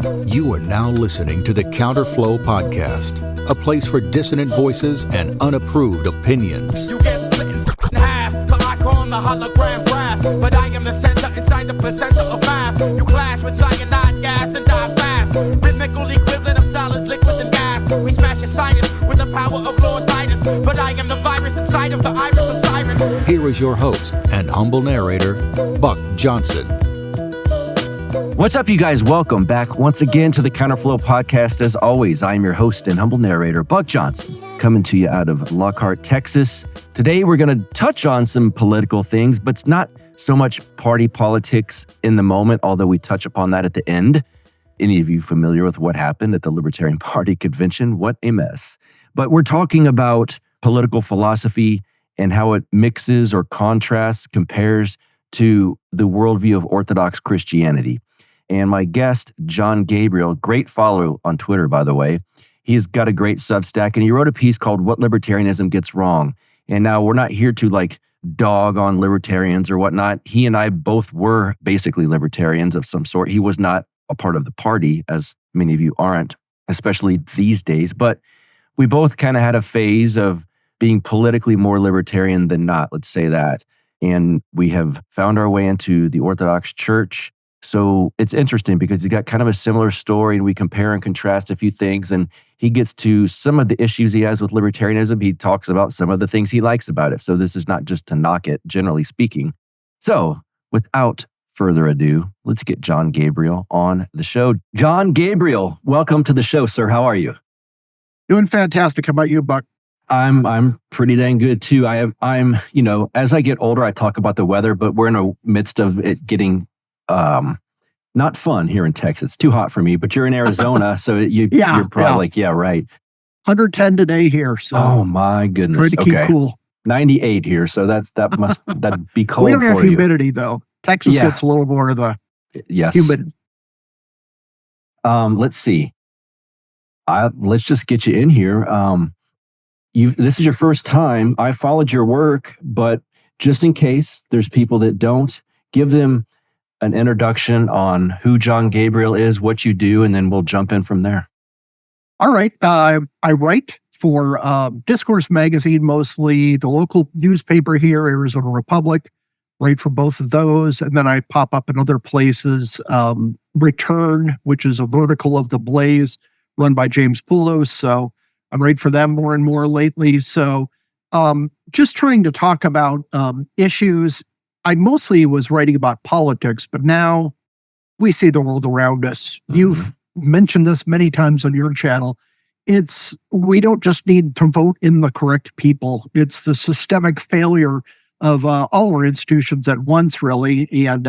You are now listening to the Counterflow Podcast, a place for dissonant voices and unapproved opinions. You get split in half, but I call the hologram graph. But I am the center inside the placenta of math. You clash with cyanide gas and die fast. Rhythmical equivalent of solids, liquid, and gas. We smash your sinus with the power of Lord Titus. But I am the virus inside of the iris of Cyrus. Here is your host and humble narrator, Buck Johnson. What's up, you guys? Welcome back once again to the Counterflow Podcast. As always, I am your host and humble narrator, Buck Johnson, coming to you out of Lockhart, Texas. Today, we're going to touch on some political things, but it's not so much party politics in the moment, although we touch upon that at the end. Any of you familiar with what happened at the Libertarian Party convention? What a mess. But we're talking about political philosophy and how it mixes or contrasts, compares to the worldview of Orthodox Christianity. And my guest, Jon Gabriel, great follow on Twitter, by the way. He's got a great Substack, and he wrote a piece called What Libertarianism Gets Wrong. And now we're not here to dog on libertarians or whatnot. He and I both were basically libertarians of some sort. He was not a part of the party, as many of you aren't, especially these days. But we both kind of had a phase of being politically more libertarian than not, let's say that. And we have found our way into the Orthodox Church. So it's interesting because he's got kind of a similar story, and we compare and contrast a few things, and he gets to some of the issues he has with libertarianism. He talks about some of the things he likes about it. So this is not just to knock it, generally speaking. So without further ado, let's get Jon Gabriel on the show. Jon Gabriel, welcome to the show, sir. How are you? Doing fantastic. How about you, Buck? I'm pretty dang good too. I'm as I get older, I talk about the weather, but we're in the midst of it getting not fun here in Texas. It's too hot for me, but you're in Arizona, so you're probably right. 110 today here. So oh my goodness. Try to keep cool. 98 here, so that'd be cold. We don't have for you. Humidity though. Texas gets a little more of the humid. Let's see. Let's just get you in here. This is your first time. I followed your work, but just in case there's people that don't, give them an introduction on who Jon Gabriel is, what you do, and then we'll jump in from there. All right. I write for Discourse Magazine, mostly the local newspaper here, Arizona Republic. Write for both of those, and then I pop up in other places. Return, which is a vertical of The Blaze, run by James Poulos. So I'm writing for them more and more lately. So just trying to talk about issues. I mostly was writing about politics, but now we see the world around us. Mm-hmm. You've mentioned this many times on your channel. We don't just need to vote in the correct people. It's the systemic failure of all our institutions at once, really. And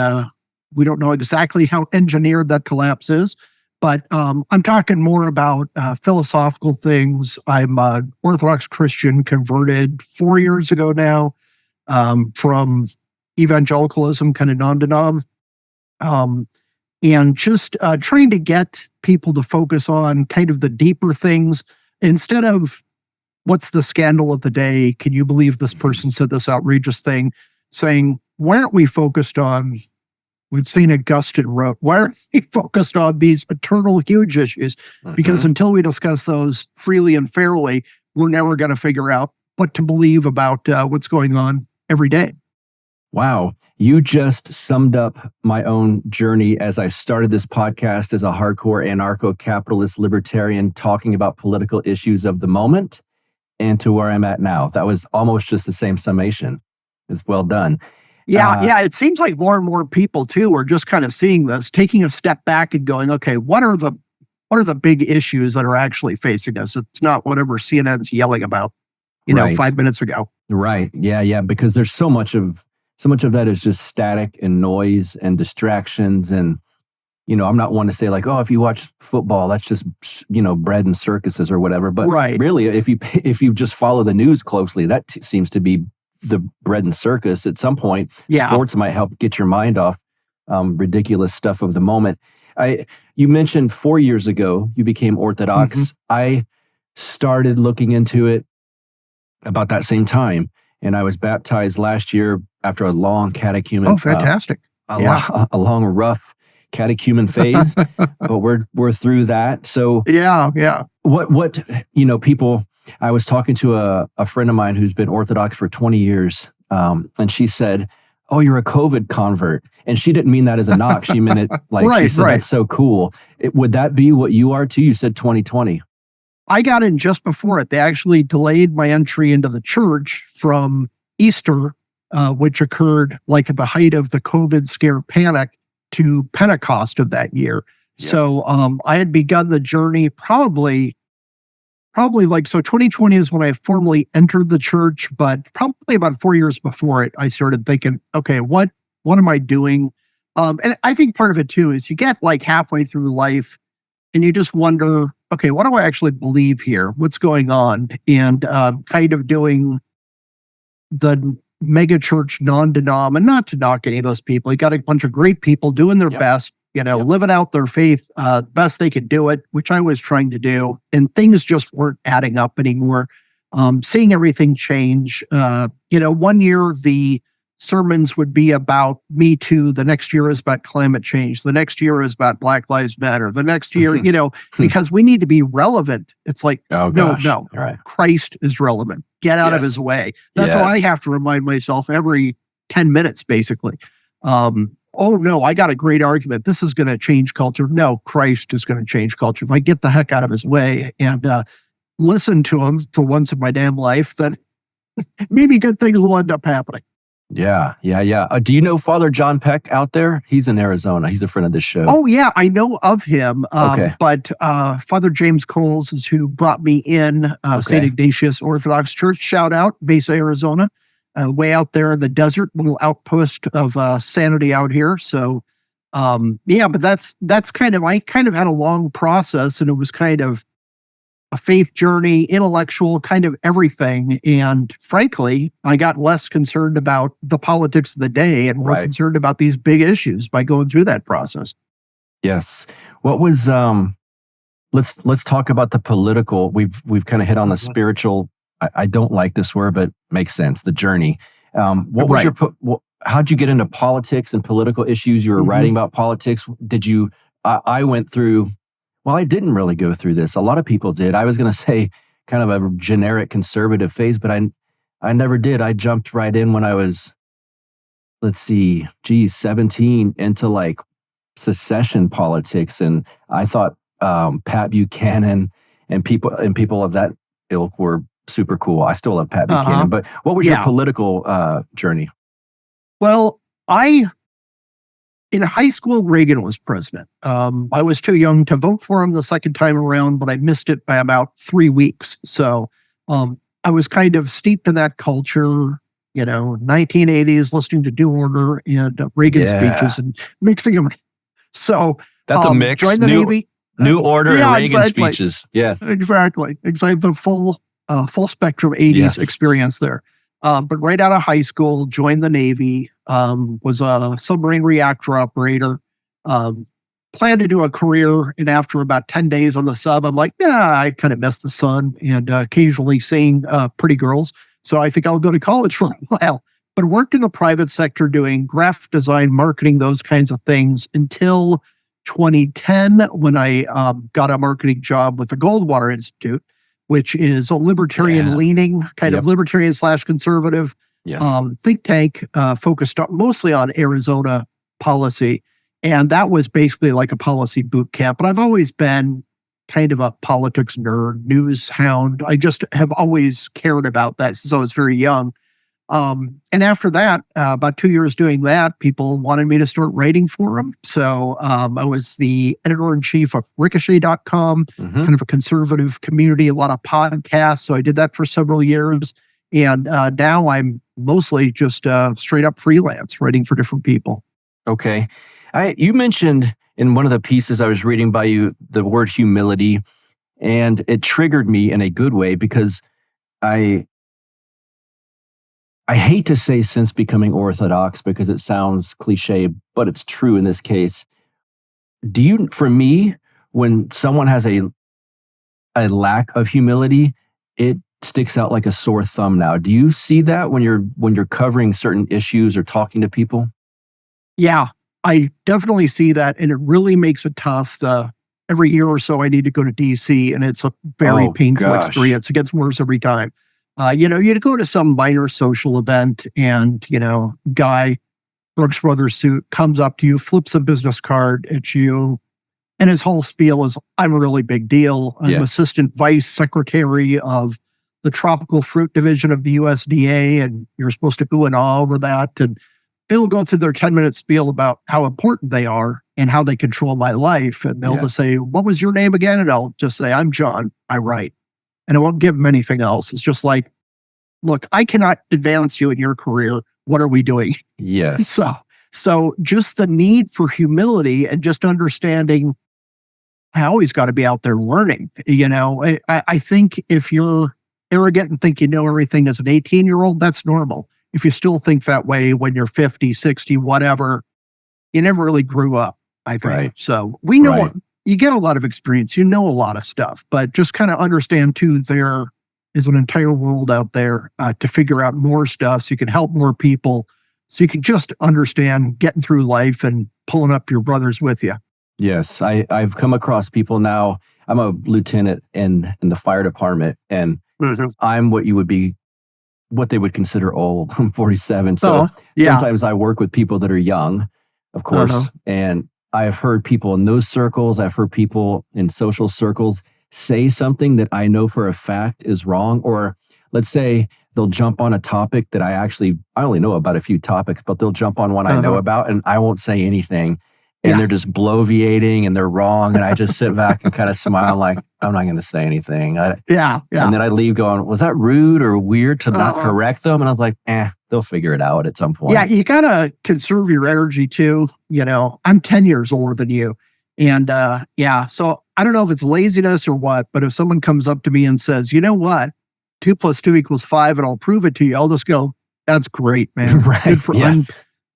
we don't know exactly how engineered that collapse is. But I'm talking more about philosophical things. I'm an Orthodox Christian, converted 4 years ago now, from evangelicalism, kind of non-denom, and just trying to get people to focus on kind of the deeper things instead of what's the scandal of the day. Can you believe this person said this outrageous thing? Saying, why aren't we focused on, we've seen Augustine wrote, why aren't we focused on these eternal huge issues? Because until we discuss those freely and fairly, we're never going to figure out what to believe about what's going on every day. Wow. You just summed up my own journey as I started this podcast as a hardcore anarcho-capitalist libertarian talking about political issues of the moment and to where I'm at now. That was almost just the same summation. It's well done. Yeah. It seems like more and more people too are just kind of seeing this, taking a step back and going, okay, what are the big issues that are actually facing us? It's not whatever CNN's yelling about, 5 minutes ago. Right. Yeah. Because there's so much of that is just static and noise and distractions. And, I'm not one to say if you watch football, that's just, bread and circuses or whatever. But really, if you just follow the news closely, that seems to be the bread and circus. At some point, sports might help get your mind off ridiculous stuff of the moment. You mentioned 4 years ago, you became Orthodox. Mm-hmm. I started looking into it about that same time. And I was baptized last year after a long catechumenate. Oh, fantastic. A long, rough catechumen phase, but we're through that. So yeah. What people. I was talking to a friend of mine who's been Orthodox for 20 years, and she said, "Oh, you're a COVID convert," and she didn't mean that as a knock. She meant it like she said, "That's so cool." Would that be what you are too? You said 2020. I got in just before it. They actually delayed my entry into the church from Easter, which occurred like at the height of the COVID scare panic, to Pentecost of that year. Yeah. So I had begun the journey probably 2020 is when I formally entered the church, but probably about 4 years before it, I started thinking, okay, what am I doing? And I think part of it too is you get like halfway through life and you just wonder, okay, what do I actually believe here? What's going on? And kind of doing the mega church non-denom, and not to knock any of those people. You got a bunch of great people doing their best, living out their faith best they could do it, which I was trying to do. And things just weren't adding up anymore. Seeing everything change. 1 year the sermons would be about Me Too. The next year is about climate change. The next year is about Black Lives Matter. The next year, because we need to be relevant. It's like, no, right. Christ is relevant. Get out of his way. That's what I have to remind myself every 10 minutes, basically. Oh, no, I got a great argument. This is going to change culture. No, Christ is going to change culture. If I get the heck out of his way and listen to him for once in my damn life, then maybe good things will end up happening. Yeah. Do you know Father John Peck out there? He's in Arizona. He's a friend of this show. Oh, yeah, I know of him. Okay. But Father James Coles is who brought me in, St. Ignatius Orthodox Church. Shout out, Mesa, Arizona. Way out there in the desert, little outpost of sanity out here. So, but that's I kind of had a long process, and it was kind of a faith journey, intellectual, kind of everything. And frankly, I got less concerned about the politics of the day and more concerned about these big issues by going through that process. Yes. What was let's talk about the political. We've kind of hit on the spiritual. I don't like this word, but makes sense. The journey. What was how'd you get into politics and political issues? You were writing about politics. Did you? I went through. Well, I didn't really go through this. A lot of people did. I was going to say kind of a generic conservative phase, but I never did. I jumped right in when I was, 17 into like secession politics, and I thought Pat Buchanan and people of that ilk were super cool. I still love Pat Buchanan, but what was your political journey? Well, in high school, Reagan was president. I was too young to vote for him the second time around, but I missed it by about 3 weeks. So I was kind of steeped in that culture, 1980s, listening to New Order and Reagan speeches and mixing them. So that's a mix. Joined the Navy. New Order and Reagan speeches. Yes, exactly. The full spectrum 80s experience there. But right out of high school, joined the Navy, was a submarine reactor operator, planned to do a career. And after about 10 days on the sub, I'm like, I kind of miss the sun and occasionally seeing pretty girls. So I think I'll go to college for a while. But worked in the private sector doing graphic design, marketing, those kinds of things until 2010, when I got a marketing job with the Goldwater Institute, which is a libertarian-leaning, kind of libertarian/conservative think tank focused mostly on Arizona policy. And that was basically like a policy boot camp. But I've always been kind of a politics nerd, news hound. I just have always cared about that since I was very young. And after that, about 2 years doing that, people wanted me to start writing for them. So I was the editor-in-chief of Ricochet.com, kind of a conservative community, a lot of podcasts. So I did that for several years. And now I'm mostly just straight up freelance, writing for different people. Okay. You mentioned in one of the pieces I was reading by you, the word humility, and it triggered me in a good way because I hate to say since becoming Orthodox because it sounds cliche, but it's true in this case. For me, when someone has a lack of humility, it sticks out like a sore thumb now. Do you see that when you're covering certain issues or talking to people? Yeah, I definitely see that, and it really makes it tough. Every year or so, I need to go to DC, and it's a very painful experience. It gets worse every time. You go to some minor social event, and guy, Brooks Brothers suit, comes up to you, flips a business card at you, and his whole spiel is, "I'm a really big deal. I'm assistant vice secretary of the tropical fruit division of the USDA, and you're supposed to go and all over that." And they'll go through their 10-minute spiel about how important they are and how they control my life. And they'll just say, "What was your name again?" And I'll just say, "I'm Jon. I write." And I won't give them anything else. It's just like, look, I cannot advance you in your career. What are we doing? Yes. So just the need for humility and just understanding, I always got to be out there learning. I think if you're arrogant and think you know everything as an 18-year-old, that's normal. If you still think that way when you're 50, 60, whatever, you never really grew up, I think. Right. So we know you get a lot of experience, a lot of stuff, but just kind of understand too, there is an entire world out there to figure out more stuff so you can help more people, so you can just understand getting through life and pulling up your brothers with you. Yes, I've come across people now. I'm a lieutenant in the fire department, and I'm what they would consider old. I'm 47. So sometimes I work with people that are young, of course. And I've heard people in those circles, I've heard people in social circles say something that I know for a fact is wrong. Or let's say they'll jump on a topic that I only know about a few topics, but they'll jump on one I know about, and I won't say anything. And they're just bloviating and they're wrong. And I just sit back and kind of smile like, I'm not going to say anything. And then I leave going, was that rude or weird to not correct them? And I was like, they'll figure it out at some point. Yeah, you got to conserve your energy too. I'm 10 years older than you. And so I don't know if it's laziness or what, but if someone comes up to me and says, "You know what, 2 + 2 = 5, and I'll prove it to you," I'll just go, "That's great, man." Right.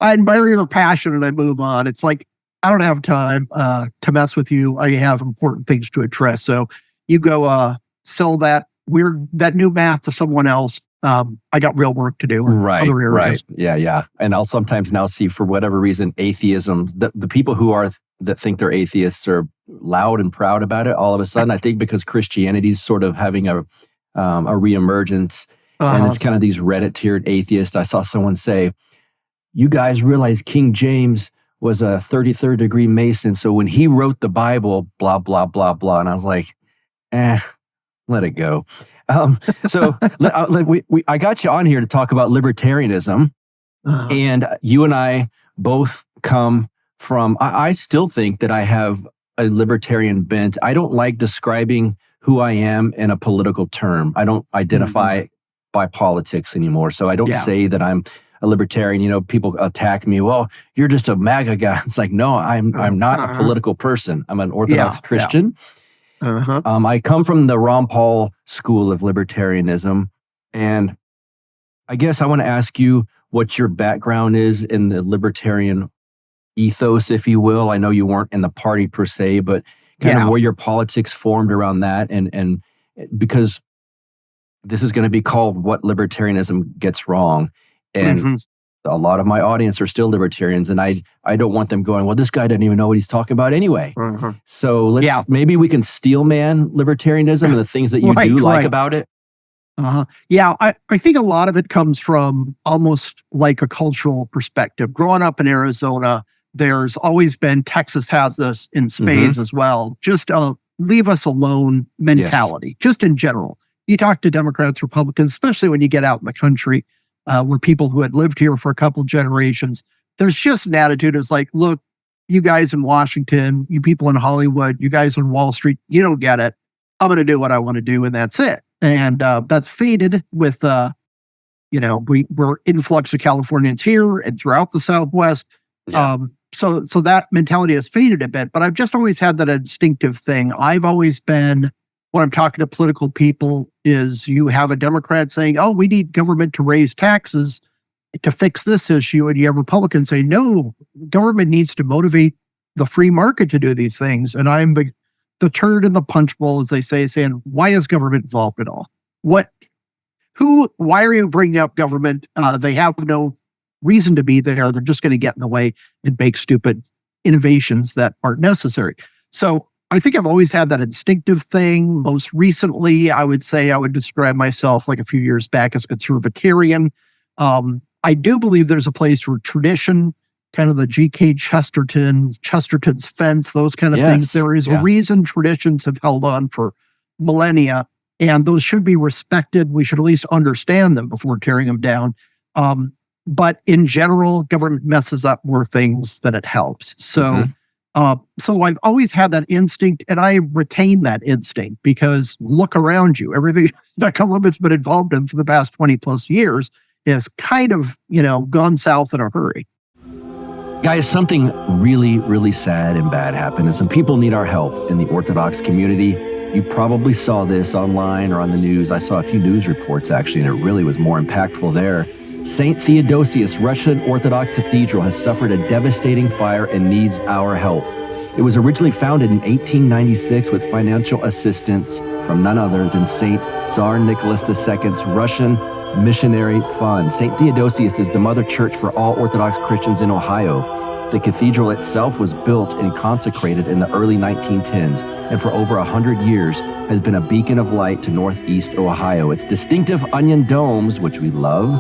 I admire your passion, and I move on. It's like, I don't have time to mess with you. I have important things to address. So you go sell that new math to someone else. I got real work to do. Right. Yeah. And I'll sometimes now see, for whatever reason, atheism, the people that think they're atheists are loud and proud about it all of a sudden. I think because Christianity is sort of having a reemergence, and it's kind of these Reddit-tiered atheists. I saw someone say, "You guys realize King James was a 33rd degree Mason, so when he wrote the Bible, blah, blah, blah, blah." And I was like, let it go. So I got you on here to talk about libertarianism. And you and I both come from, I still think that I have a libertarian bent. I don't like describing who I am in a political term. I don't identify by politics anymore. So I don't say that I'm a libertarian. People attack me. "Well, you're just a MAGA guy." It's like, no, I'm not a political person. I'm an Orthodox Christian. I come from the Ron Paul school of libertarianism. And I guess I want to ask you what your background is in the libertarian ethos, if you will. I know you weren't in the party per se, but kind of where your politics formed around that. And because this is going to be called What Libertarianism Gets Wrong. And a lot of my audience are still libertarians, and I don't want them going, "Well, this guy doesn't even know what he's talking about anyway." So maybe we can steelman libertarianism and the things that you like about it. Yeah, I think a lot of it comes from almost like a cultural perspective. Growing up in Arizona, there's always been, Texas has this in spades as well, just a leave us alone mentality, just in general. You talk to Democrats, Republicans, especially when you get out in the country, where people who had lived here for a couple generations, there's just an attitude is like, "Look, you guys in Washington, you people in Hollywood, you guys on Wall Street, you don't get it. I'm going to do what I want to do, and that's it." And that's faded with, we're influx of Californians here and throughout the Southwest. So that mentality has faded a bit, but I've just always had that instinctive thing. I've always been, when I'm talking to political people, is you have a Democrat saying, "Oh, we need government to raise taxes to fix this issue." And you have Republicans say, "No, government needs to motivate the free market to do these things." And I'm the turd in the punch bowl, as they say, saying, "Why is government involved at all? Why are you bringing up government? They have no reason to be there. They're just going to get in the way and make stupid innovations that aren't necessary. So I think I've always had that instinctive thing. Most recently, I would say I would describe myself like a few years back as a conservatarian. I do believe there's a place for tradition, kind of the G.K. Chesterton's fence, those kind of things. There is a reason traditions have held on for millennia, and those should be respected. We should at least understand them before tearing them down. But in general, government messes up more things than it helps. So, so I've always had that instinct, and I retain that instinct because look around you. Everything that government's been involved in for the past 20 plus years is kind of, gone south in a hurry. Guys, something really, really sad and bad happened, and some people need our help in the Orthodox community. You probably saw this online or on the news. I saw a few news reports, actually, and it really was more impactful there. St. Theodosius Russian Orthodox Cathedral has suffered a devastating fire and needs our help. It was originally founded in 1896 with financial assistance from none other than St. Tsar Nicholas II's Russian Missionary Fund. St. Theodosius is the mother church for all Orthodox Christians in Ohio. The cathedral itself was built and consecrated in the early 1910s, and for over 100 years has been a beacon of light to northeast Ohio. Its distinctive onion domes, which we love,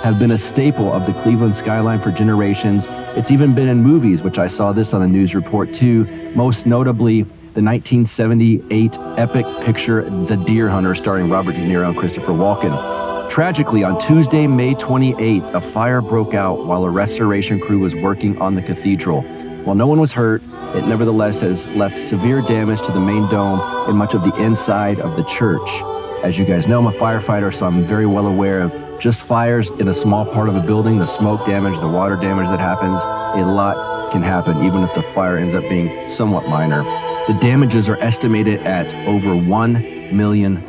have been a staple of the Cleveland skyline for generations. It's even been in movies, which I saw this on the news report too, most notably the 1978 epic picture The Deer Hunter, starring Robert De Niro and Christopher Walken. Tragically, on Tuesday, May 28th, a fire broke out while a restoration crew was working on the cathedral. While no one was hurt, it nevertheless has left severe damage to the main dome and much of the inside of the church. As you guys know, I'm a firefighter, so I'm very well aware of just fires in a small part of a building, the smoke damage, the water damage that happens. A lot can happen, even if the fire ends up being somewhat minor. The damages are estimated at over $1 million.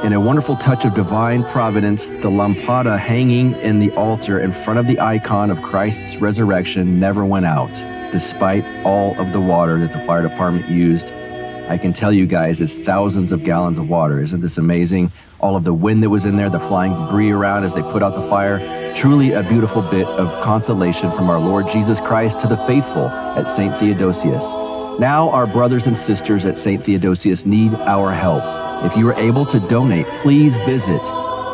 In a wonderful touch of divine providence, the lampada hanging in the altar in front of the icon of Christ's resurrection never went out, despite all of the water that the fire department used. I can tell you guys, it's thousands of gallons of water. Isn't this amazing? All of the wind that was in there, the flying debris around as they put out the fire. Truly a beautiful bit of consolation from our Lord Jesus Christ to the faithful at St. Theodosius. Now our brothers and sisters at St. Theodosius need our help. If you are able to donate, please visit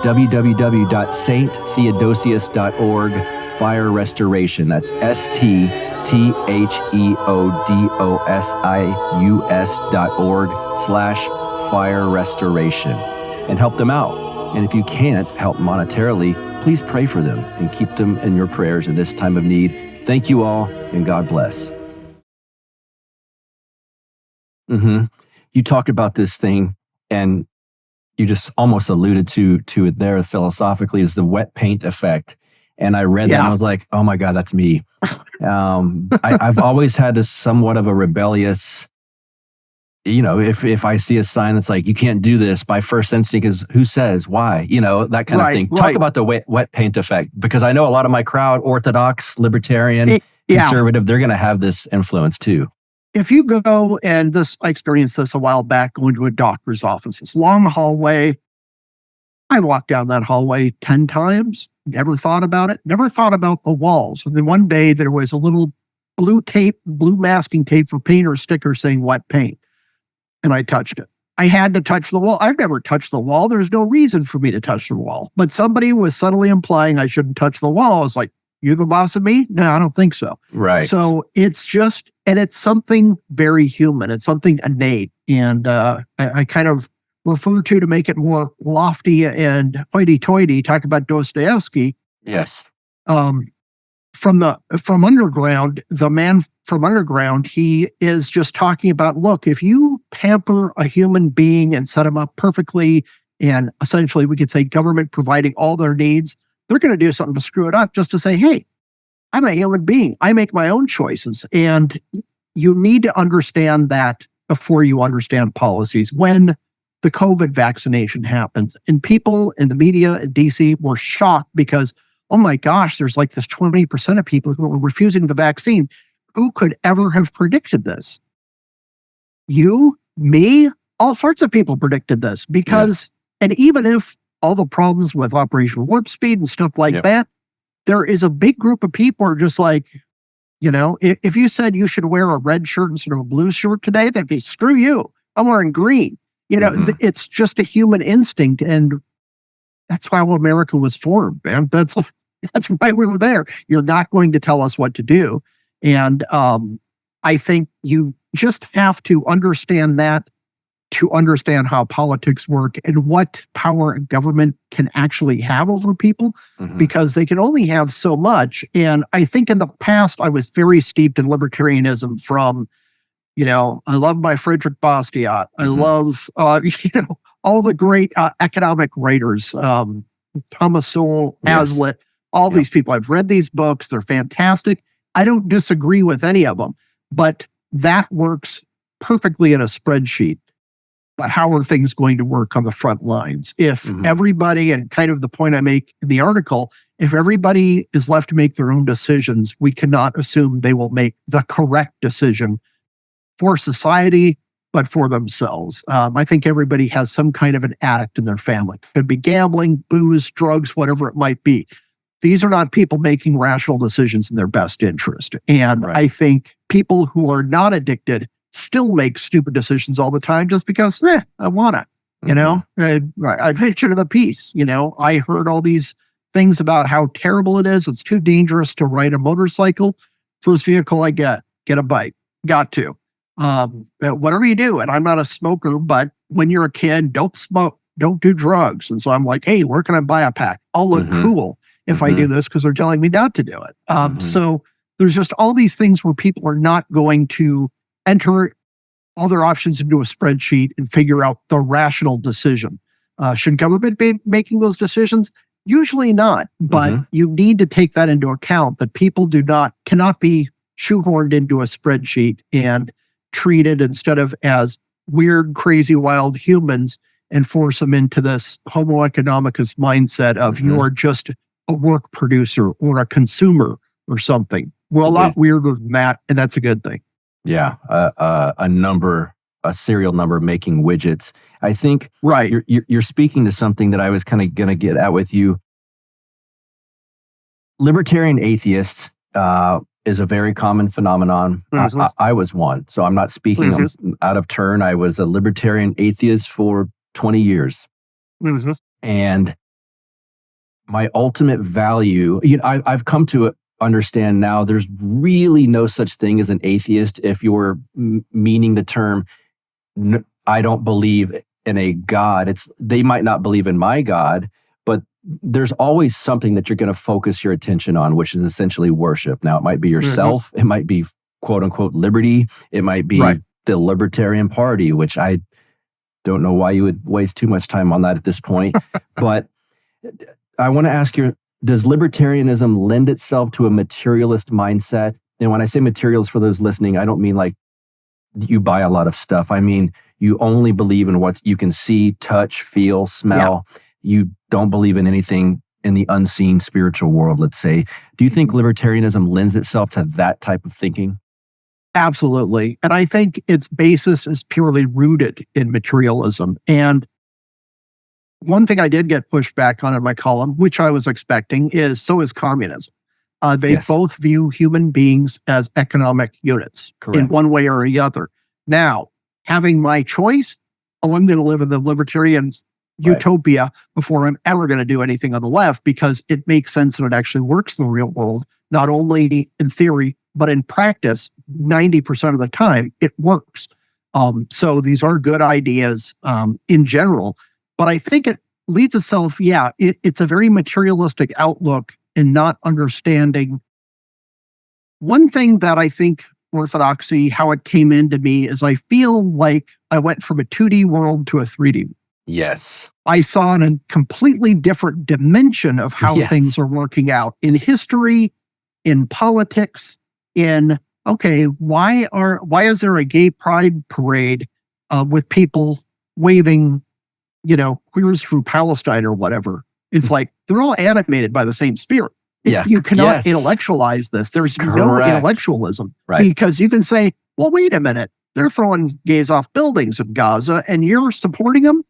www.sttheodosius.org fire restoration. That's STTHEODOSIUS.org/fire restoration, and help them out. And if you can't help monetarily, please pray for them and keep them in your prayers in this time of need. Thank you all, and God bless. You talk about this thing, and you just almost alluded to it there philosophically, is the wet paint effect. And I read that and I was like, oh my God, that's me. I've always had a somewhat of a rebellious, if I see a sign that's like, you can't do this, my first instinct is, who says, why? That kind of thing. Talk about the wet paint effect, because I know a lot of my crowd, Orthodox, Libertarian, conservative, they're going to have this influence too. If you go, and I experienced this a while back, going to a doctor's office, this long hallway. I walked down that hallway 10 times, never thought about it, never thought about the walls. And then one day there was a little blue masking tape for paint or sticker saying wet paint. And I touched it. I had to touch the wall. I've never touched the wall. There's no reason for me to touch the wall. But somebody was subtly implying I shouldn't touch the wall. I was like, you're the boss of me? No, I don't think so. Right. So it's just, and it's something very human. It's something innate. And I kind of refer to make it more lofty and hoity-toity, talk about Dostoevsky. Yes. From underground, the man from underground, he is just talking about, look, if you pamper a human being and set him up perfectly, and essentially we could say government providing all their needs, they're going to do something to screw it up just to say, hey, I'm a human being. I make my own choices. And you need to understand that before you understand policies. When the COVID vaccination happens, and people in the media in DC were shocked because, oh my gosh, there's like this 20% of people who are refusing the vaccine. Who could ever have predicted this? You, me, all sorts of people predicted this because, and even if all the problems with Operation Warp Speed and stuff like that, there is a big group of people who are just like, if you said you should wear a red shirt instead of a blue shirt today, they'd be, screw you. I'm wearing green. It's just a human instinct. And that's why America was formed, man. That's why we were there. You're not going to tell us what to do. And I think you just have to understand that to understand how politics work and what power government can actually have over people, because they can only have so much. And I think in the past, I was very steeped in libertarianism from, I love my Frederick Bastiat. I love, all the great economic writers, Thomas Sowell, Hazlitt, all these people. I've read these books. They're fantastic. I don't disagree with any of them, but that works perfectly in a spreadsheet. But how are things going to work on the front lines? If everybody, and kind of the point I make in the article, if everybody is left to make their own decisions, we cannot assume they will make the correct decision for society, but for themselves. I think everybody has some kind of an addict in their family. Could be gambling, booze, drugs, whatever it might be. These are not people making rational decisions in their best interest. And I think people who are not addicted still make stupid decisions all the time just because, I want to, I mentioned in the piece, I heard all these things about how terrible it is. It's too dangerous to ride a motorcycle. First vehicle I get a bike. Got to. Whatever you do, and I'm not a smoker, but when you're a kid, don't smoke, don't do drugs. And so I'm like, hey, where can I buy a pack? I'll look cool if I do this because they're telling me not to do it. So there's just all these things where people are not going to enter all their options into a spreadsheet and figure out the rational decision. Should government be making those decisions? Usually not, but you need to take that into account, that people cannot be shoehorned into a spreadsheet and treated instead of as weird, crazy, wild humans and force them into this homo economicus mindset of you're just a work producer or a consumer or something. We're a lot weirder than that, and that's a good thing. Yeah, a serial number making widgets. I think you're speaking to something that I was kind of going to get at with you. Libertarian atheists is a very common phenomenon. I was one, so I'm not speaking out of turn. I was a libertarian atheist for 20 years. And my ultimate value, I've come to understand now there's really no such thing as an atheist if you're meaning the term, I don't believe in a God. They might not believe in my God, but there's always something that you're going to focus your attention on, which is essentially worship. Now, it might be yourself. It might be quote unquote liberty. It might be the Libertarian Party, which I don't know why you would waste too much time on that at this point. But I want to ask you, does libertarianism lend itself to a materialist mindset? And when I say materials, for those listening, I don't mean like you buy a lot of stuff. I mean, you only believe in what you can see, touch, feel, smell. Yeah. You don't believe in anything in the unseen spiritual world, let's say. Do you think libertarianism lends itself to that type of thinking? Absolutely. And I think its basis is purely rooted in materialism. And one thing I did get pushed back on in my column, which I was expecting, is so is communism. They both view human beings as economic units in one way or the other. Now, having my choice, I'm going to live in the libertarian utopia before I'm ever going to do anything on the left, because it makes sense and it actually works in the real world, not only in theory, but in practice. 90% of the time, it works. So these are good ideas in general. But I think it leads itself, it's a very materialistic outlook and not understanding. One thing that I think Orthodoxy, how it came into me, is I feel like I went from a 2D world to a 3D. Yes. I saw in a completely different dimension of how things are working out in history, in politics, why is there a gay pride parade with people waving, queers through Palestine or whatever? It's like, they're all animated by the same spirit. You cannot intellectualize this. There's no intellectualism. Because you can say, well, wait a minute, they're throwing gays off buildings in Gaza and you're supporting them?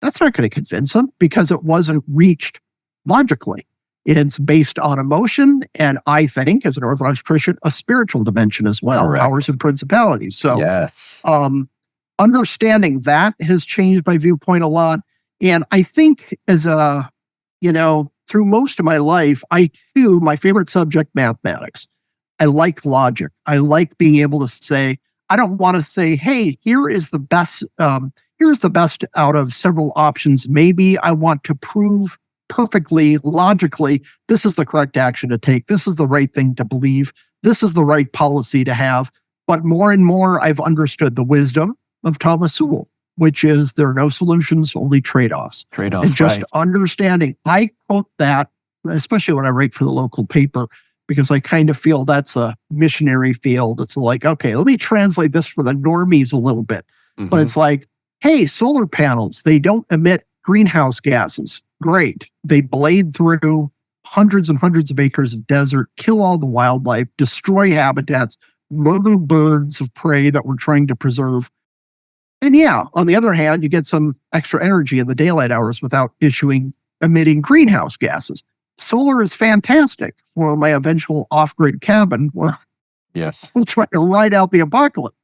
That's not going to convince them because it wasn't reached logically. It's based on emotion, and I think, as an Orthodox Christian, a spiritual dimension as well, Correct. powers and principalities. So, yes. Understanding that has changed my viewpoint a lot. And I think through most of my life, my favorite subject, mathematics. I like logic. I like being able to say, I don't want to say, hey, here's the best out of several options. Maybe I want to prove perfectly, logically, this is the correct action to take. This is the right thing to believe. This is the right policy to have. But more and more, I've understood the wisdom of Thomas Sewell, which is there are no solutions, only trade-offs. Trade-offs, and just right. understanding. I quote that, especially when I write for the local paper, because I kind of feel that's a missionary field. It's like, okay, let me translate this for the normies a little bit. Mm-hmm. But it's like, hey, solar panels, they don't emit greenhouse gases. Great. They blade through hundreds and hundreds of acres of desert, kill all the wildlife, destroy habitats, murder birds of prey that we're trying to preserve. And yeah, on the other hand, you get some extra energy in the daylight hours without emitting greenhouse gases. Solar is fantastic for my eventual off-grid cabin where Yes. we'll try to ride out the apocalypse.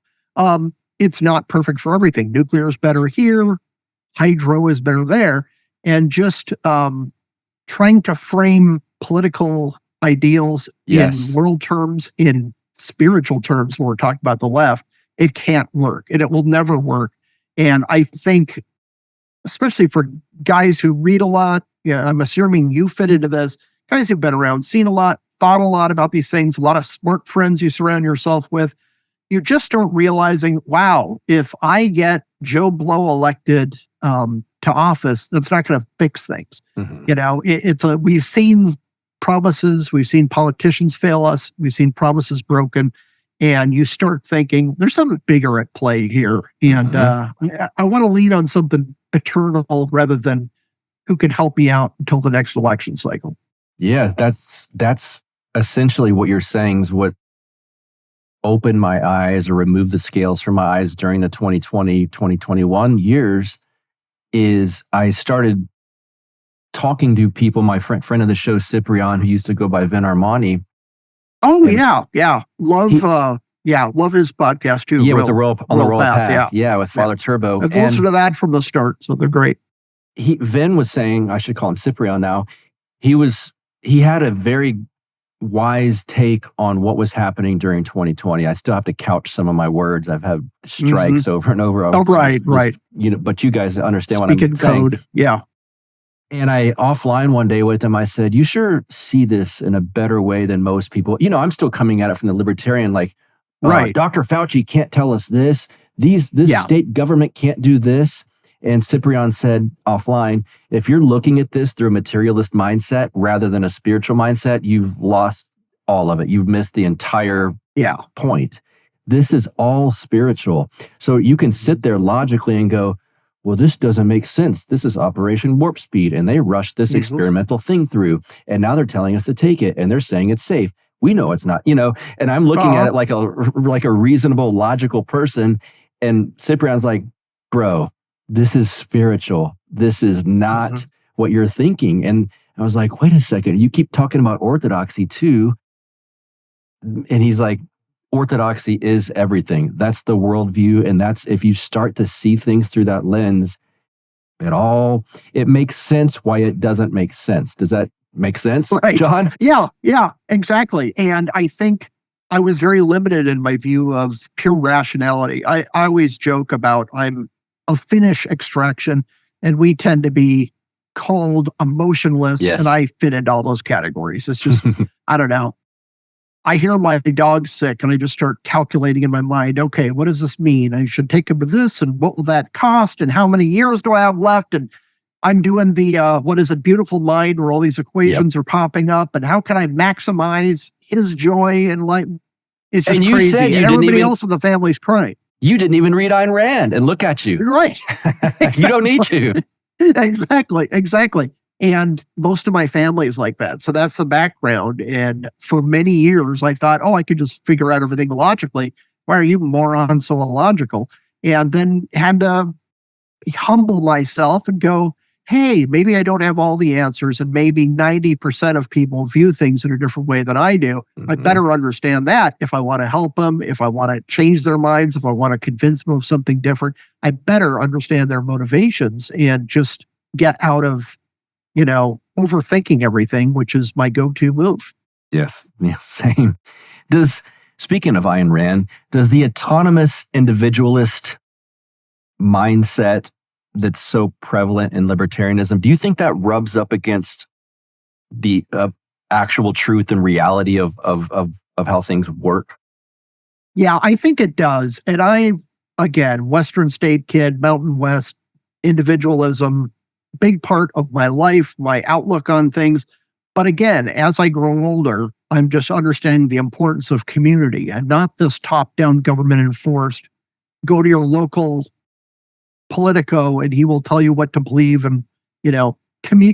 It's not perfect for everything. Nuclear is better here. Hydro is better there. And just trying to frame political ideals Yes. in world terms, in spiritual terms, when we're talking about the left, it can't work and it will never work. And I think, especially for guys who read a lot, I'm assuming you fit into this, guys who've been around, seen a lot, thought a lot about these things, a lot of smart friends you surround yourself with, you just start realizing, wow, if I get Joe Blow elected to office, that's not going to fix things. Mm-hmm. We've seen promises, we've seen politicians fail us, we've seen promises broken, and you start thinking there's something bigger at play here. And I want to lean on something eternal rather than who can help me out until the next election cycle. Yeah, that's essentially what you're saying is what opened my eyes or removed the scales from my eyes during the 2020, 2021 years is I started talking to people, my friend of the show, Cyprian, who used to go by Vin Armani. Oh, yeah. Love his podcast too. Yeah, with the Royal Path. Yeah, with Father Turbo. I've listened to that from the start, so they're great. Vin was saying, I should call him Cyprian now, he had a very wise take on what was happening during 2020. I still have to couch some of my words. I've had strikes over and over. Oh, right. But you guys understand what I'm saying. Code. Yeah. And I offline one day with him, I said, you sure see this in a better way than most people. I'm still coming at it from the libertarian, like, right. Dr. Fauci can't tell us this. This state government can't do this. And Cyprian said offline, if you're looking at this through a materialist mindset rather than a spiritual mindset, you've lost all of it. You've missed the entire point. This is all spiritual. So you can sit there logically and go, well, this doesn't make sense. This is Operation Warp Speed, and they rushed this experimental thing through, and now they're telling us to take it, and they're saying it's safe. We know it's not, and I'm looking at it like a reasonable, logical person, and Cyprian's like, bro, this is spiritual. This is not what you're thinking. And I was like, wait a second, you keep talking about orthodoxy too. And he's like, orthodoxy is everything. That's the worldview. And that's, if you start to see things through that lens, it makes sense why it doesn't make sense. Does that make sense, right, Jon? Yeah, exactly. And I think I was very limited in my view of pure rationality. I always joke about I'm of Finnish extraction, and we tend to be cold, emotionless, and I fit into all those categories. It's just, I don't know. I hear my dog's sick, and I just start calculating in my mind, okay, what does this mean? I should take him to this, and what will that cost, and how many years do I have left? And I'm doing the, Beautiful Mind, where all these equations are popping up, and how can I maximize his joy in life? It's just crazy. Said and everybody else in the family's crying. You didn't even read Ayn Rand, and look at you. Right. Exactly. You don't need to. Exactly. And most of my family is like that. So that's the background. And for many years, I thought, I could just figure out everything logically. Why are you morons so illogical? And then had to humble myself and go, hey, maybe I don't have all the answers, and maybe 90% of people view things in a different way than I do. I better understand that if I want to help them, if I want to change their minds, if I want to convince them of something different. I better understand their motivations and just get out of, overthinking everything, which is my go-to move. Yes. Yeah, same. Speaking of Ayn Rand, does the autonomous individualist mindset that's so prevalent in libertarianism, do you think that rubs up against the actual truth and reality of how things work? Yeah, I think it does. And again, Western state kid, Mountain West, individualism, big part of my life, my outlook on things. But again, as I grow older, I'm just understanding the importance of community and not this top-down government enforced, go to your local Politico and he will tell you what to believe and,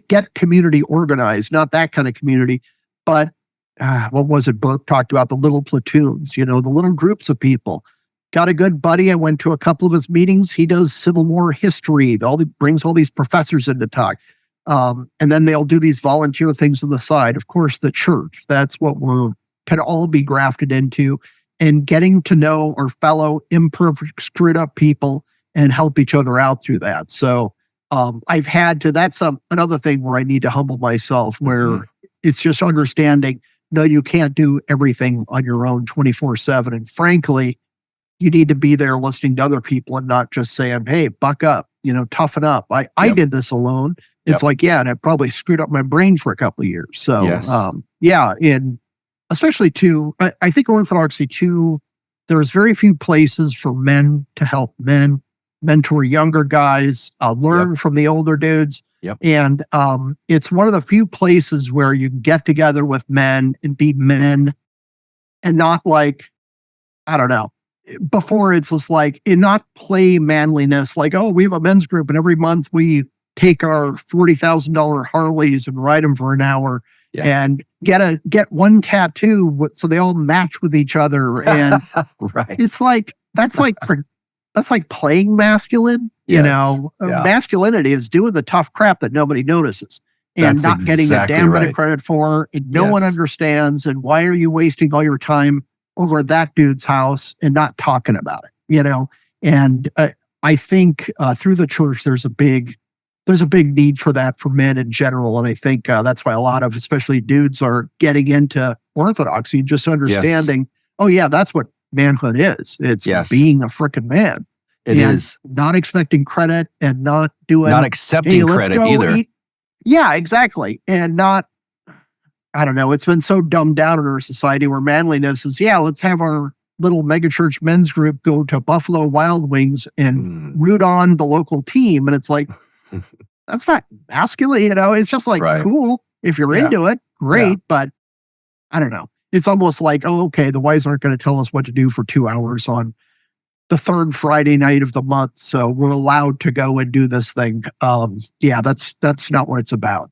get community organized, not that kind of community. But what was it? Burke talked about the little platoons, the little groups of people. Got a good buddy. I went to a couple of his meetings. He does Civil War history. Brings all these professors in to talk. And then they'll do these volunteer things on the side. Of course, the church, that's what we're kind of all be grafted into, and getting to know our fellow imperfect, screwed up people and help each other out through that. So I've had to, that's another thing where I need to humble myself, where it's just understanding, no, you can't do everything on your own 24/7. And frankly, you need to be there listening to other people and not just saying, hey, buck up, toughen up. I did this alone. It's like, yeah, and it probably screwed up my brain for a couple of years. So, and especially too, I think orthodoxy too, there's very few places for men to help men, mentor younger guys, learn from the older dudes. And it's one of the few places where you can get together with men and be men and not like, I don't know. Before it's just like, and not play manliness, like, oh, we have a men's group and every month we take our $40,000 Harleys and ride them for an hour and get one tattoo so they all match with each other. And it's like, that's like playing masculine, masculinity is doing the tough crap that nobody notices and not getting a damn bit of credit for, and no one understands. And why are you wasting all your time over at that dude's house and not talking about it, And I think through the church, there's a big need for that for men in general. And I think that's why a lot of, especially dudes, are getting into orthodoxy, just understanding, oh yeah, that's what manhood is. It's being a frickin' man. It is. Not expecting credit and not accepting credit either. Yeah, exactly. And not, I don't know, it's been so dumbed down in our society where manliness is, let's have our little megachurch men's group go to Buffalo Wild Wings and root on the local team. And it's like, that's not masculine, it's just like, cool. If you're into it, great. But I don't know. It's almost like, oh, okay, the wives aren't going to tell us what to do for 2 hours on the third Friday night of the month. So we're allowed to go and do this thing. That's not what it's about.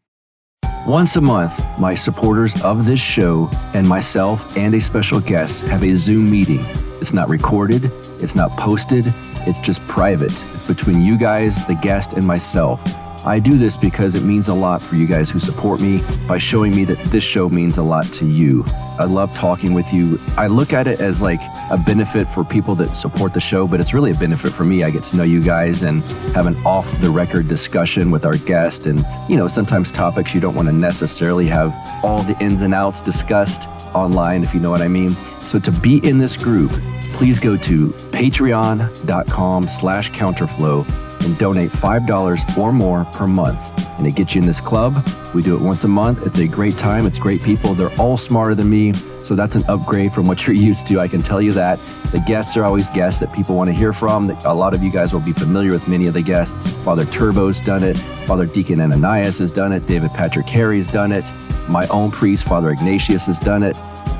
Once a month, my supporters of this show and myself and a special guest have a Zoom meeting. It's not recorded. It's not posted. It's just private. It's between you guys, the guest, and myself. I do this because it means a lot for you guys who support me by showing me that this show means a lot to you. I love talking with you. I look at it as like a benefit for people that support the show, but it's really a benefit for me. I get to know you guys and have an off-the-record discussion with our guest. And, sometimes topics you don't want to necessarily have all the ins and outs discussed online, if you know what I mean. So to be in this group, please go to patreon.com/counterflow and donate $5 or more per month. And it gets you in this club. We do it once a month. It's a great time. It's great people. They're all smarter than me. So that's an upgrade from what you're used to. I can tell you that. The guests are always guests that people want to hear from. A lot of you guys will be familiar with many of the guests. Father Turbo's done it. Father Deacon Ananias has done it. David Patrick Carey's done it. My own priest, Father Ignatius, has done it.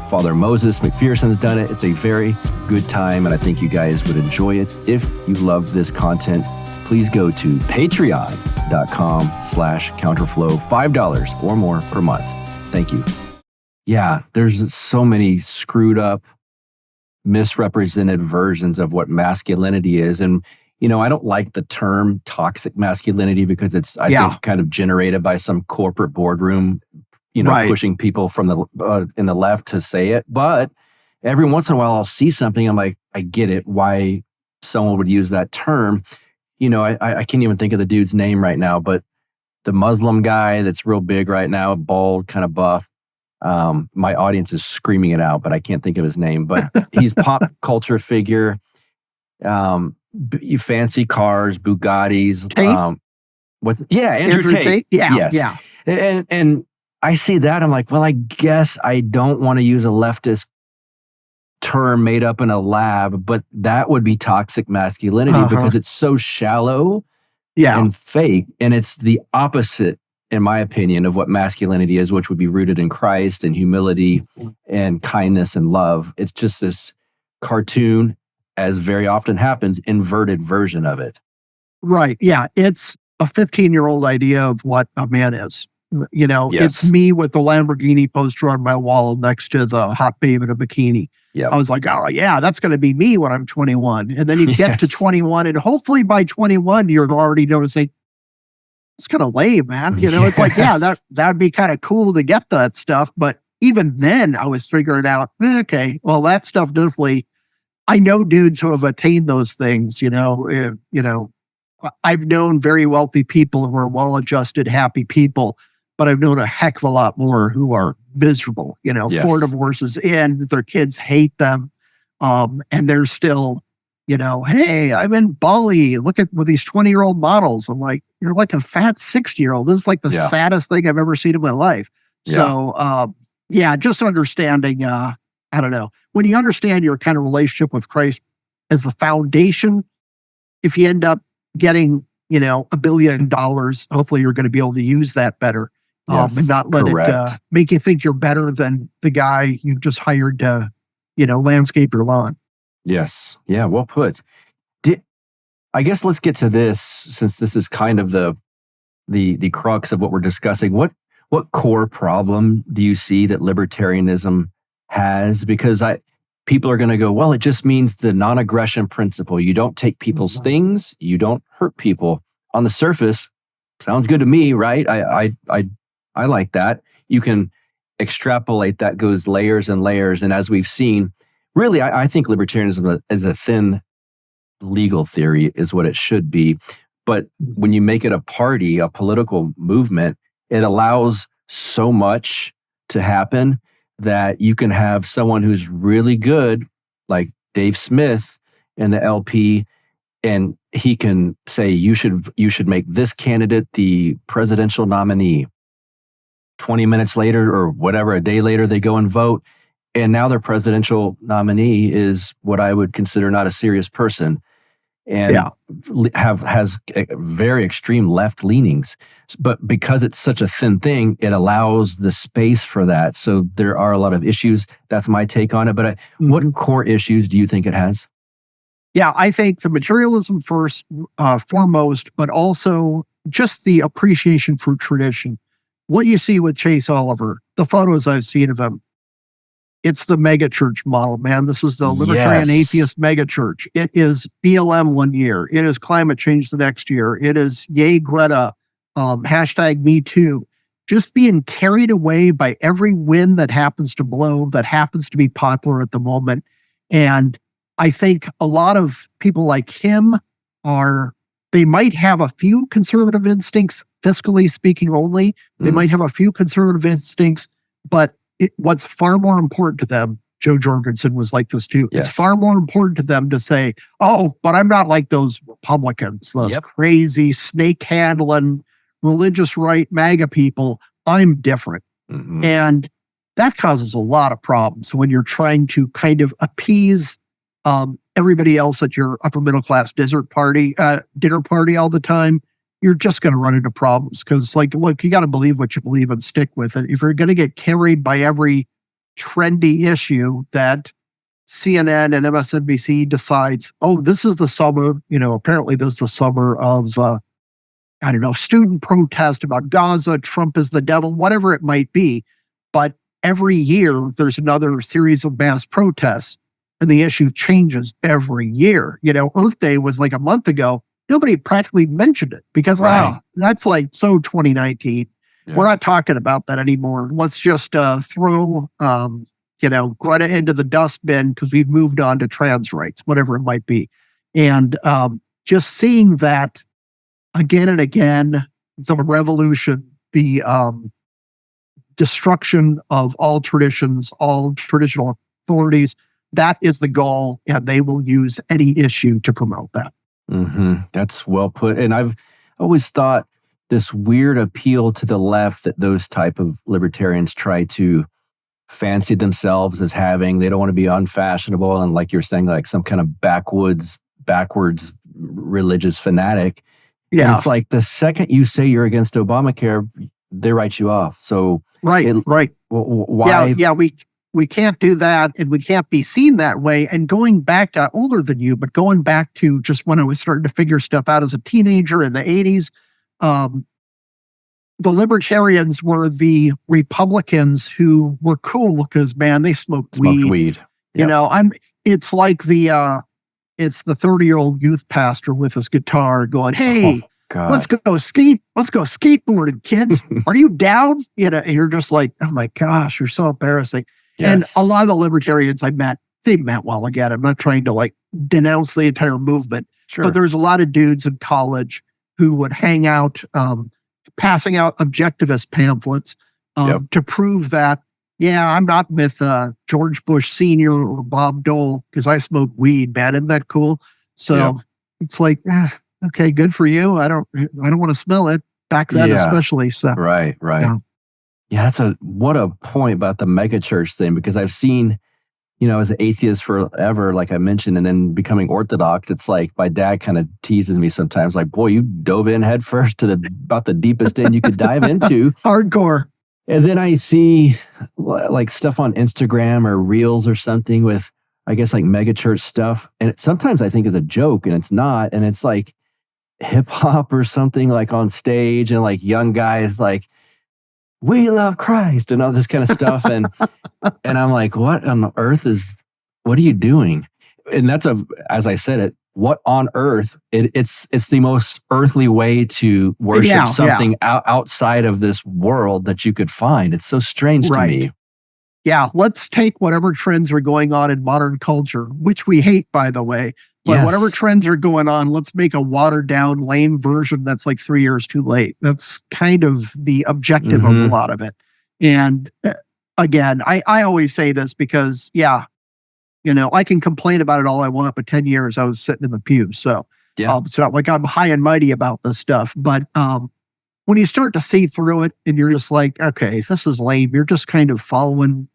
Father Moses McPherson's done it. It's a very good time, and I think you guys would enjoy it. If you love this content, please go to patreon.com/counterflow, $5 or more per month. Thank you. Yeah, there's so many screwed up, misrepresented versions of what masculinity is. And, I don't like the term toxic masculinity because it's, I think, kind of generated by some corporate boardroom, pushing people from the in the left to say it. But every once in a while, I'll see something. I'm like, I get it. Why someone would use that term. I can't even think of the dude's name right now, but the Muslim guy that's real big right now, bald, kind of buff. My audience is screaming it out, but I can't think of his name. But he's pop culture figure. Fancy cars, Bugattis. Andrew Tate. Yeah. And I see that. I'm like, well, I guess I don't want to use a leftist term made up in a lab, but that would be toxic masculinity because it's so shallow and fake. And it's the opposite, in my opinion, of what masculinity is, which would be rooted in Christ and humility and kindness and love. It's just this cartoon, as very often happens, inverted version of it. Right. Yeah. It's a 15-year-old idea of what a man is. It's me with the Lamborghini poster on my wall next to the hot babe in a bikini. Yeah. I was like, oh yeah, that's going to be me when I'm 21. And then you get to 21 and hopefully by 21, you're already noticing it's kind of lame, man. It's like, that'd be kind of cool to get that stuff. But even then I was figuring out, okay, well, that stuff definitely, I know dudes who have attained those things, I've known very wealthy people who are well-adjusted, happy people, but I've known a heck of a lot more who are miserable, 4 divorces in, their kids hate them. And they're still, hey, I'm in Bali, look at with these 20-year-old models. I'm like, you're like a fat 60-year-old. This is like the saddest thing I've ever seen in my life. So, just understanding, I don't know, when you understand your kind of relationship with Christ as the foundation, if you end up getting, $1 billion, hopefully you're going to be able to use that better. And not let it make you think you're better than the guy you just hired to, landscape your lawn. Yes. Yeah. Well put. I guess let's get to this, since this is kind of the crux of what we're discussing. What core problem do you see that libertarianism has? Because people are going to go, well, it just means the non-aggression principle. You don't take people's things. You don't hurt people. On the surface, sounds good to me, right? I like that. You can extrapolate that, goes layers and layers. And as we've seen, really, I think libertarianism is a thin legal theory is what it should be. But when you make it a party, a political movement, it allows so much to happen that you can have someone who's really good, like Dave Smith in the LP, and he can say, you should make this candidate the presidential nominee. 20 minutes later or whatever, a day later, they go and vote. And now their presidential nominee is what I would consider not a serious person and has very extreme left leanings. But because it's such a thin thing, it allows the space for that. So there are a lot of issues. That's my take on it. But what core issues do you think it has? Yeah, I think the materialism foremost, but also just the appreciation for tradition. What you see with Chase Oliver, the photos I've seen of him, it's the megachurch model, man. This is the libertarian atheist megachurch. It is BLM one year. It is climate change the next year. It is yay Greta, hashtag me too. Just being carried away by every wind that happens to blow, that happens to be popular at the moment. And I think a lot of people like him they might have a few conservative instincts, fiscally speaking only. They might have a few conservative instincts, but what's far more important to them, Joe Jorgensen was like this too. It's far more important to them to say, oh, but I'm not like those Republicans, those crazy snake handling, religious right MAGA people. I'm different. And that causes a lot of problems when you're trying to kind of appease everybody else at your upper middle class dinner party all the time. You're just going to run into problems because, look, you got to believe what you believe and stick with it. If you're going to get carried by every trendy issue that CNN and MSNBC decides, oh, this is the summer, apparently this is the summer of, student protest about Gaza, Trump is the devil, whatever it might be. But every year there's another series of mass protests. and the issue changes every year. Earth Day was like a month ago. Nobody practically mentioned it because, wow, that's like so 2019. Yeah. We're not talking about that anymore. Let's just throw, Greta into the dustbin because we've moved on to trans rights, whatever it might be. And just seeing that again and again, the revolution, the destruction of all traditions, all traditional authorities, that is the goal, and they will use any issue to promote that. Mm-hmm. That's well put. And I've always thought this weird appeal to the left that those type of libertarians try to fancy themselves as having. They don't want to be unfashionable and, like you're saying, like some kind of backwards religious fanatic. Yeah. And it's like the second you say you're against Obamacare, they write you off. So right. Why? Yeah. We can't do that, and we can't be seen that way. And going back to older than you, but going back to just when I was starting to figure stuff out as a teenager in the 80s, the libertarians were the Republicans who were cool because, man, they smoked weed. Yep. It's like it's the 30-year-old youth pastor with his guitar going, hey, let's go skateboarding, kids. Are you down? And you're just like, oh my gosh, you're so embarrassing. Yes. And a lot of the libertarians I met, they meant well. Again, I'm not trying to denounce the entire movement, but there's a lot of dudes in college who would hang out, passing out objectivist pamphlets to prove that, I'm not with George Bush Sr. or Bob Dole because I smoke weed, man. Isn't that cool? So it's like, okay, good for you. I don't want to smell it back then, especially. So right. Yeah, what a point about the megachurch thing, because I've seen, as an atheist forever, like I mentioned, and then becoming Orthodox, it's like my dad kind of teases me sometimes, like, boy, you dove in head first to about the deepest end you could dive into. Hardcore. And then I see like stuff on Instagram or Reels or something with, I guess, like megachurch stuff. And sometimes I think it's a joke and it's not. And it's like hip hop or something like on stage and like young guys like, we love Christ and all this kind of stuff. And I'm like, what on earth what are you doing? And that's as I said it, what on earth? It's the most earthly way to worship something outside of this world that you could find. It's so strange to me. Yeah, let's take whatever trends are going on in modern culture, which we hate, by the way. But whatever trends are going on, let's make a watered down, lame version that's like 3 years too late. That's kind of the objective of a lot of it. And again, I always say this because, I can complain about it all I want, but 10 years I was sitting in the pew. So it's not like I'm high and mighty about this stuff. But when you start to see through it and you're just like, okay, this is lame. You're just kind of following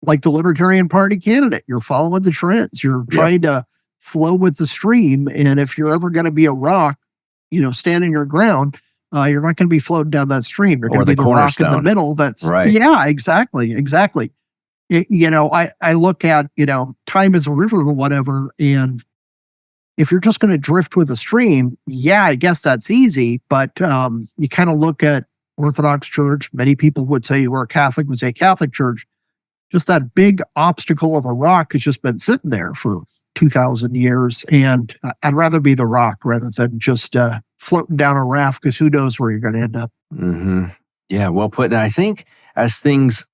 like the Libertarian Party candidate. You're following the trends. You're trying to flow with the stream. And if you're ever going to be a rock, standing your ground, you're not going to be floating down that stream. You're going to be the rock in the middle. That's right. Yeah, exactly. I look at, time is a river or whatever. And if you're just going to drift with the stream, I guess that's easy. But you kind of look at Orthodox Church. Many people would say you were a Catholic, would say Catholic Church. Just that big obstacle of a rock has just been sitting there for 2,000 years. And I'd rather be the rock rather than just floating down a raft, because who knows where you're going to end up. Mm-hmm. Yeah, well put. And I think as things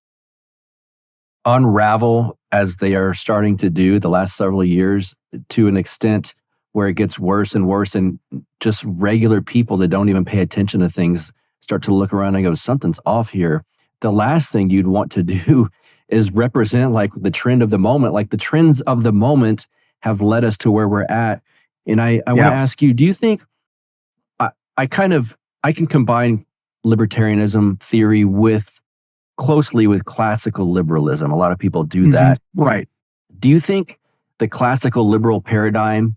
unravel, as they are starting to do the last several years, to an extent where it gets worse and worse, and just regular people that don't even pay attention to things start to look around and go, something's off here. The last thing you'd want to do is represent like the trend of the moment. Like the trends of the moment have led us to where we're at. And I want to ask you, do you think I can combine libertarianism theory closely with classical liberalism? A lot of people do that. Right. Do you think the classical liberal paradigm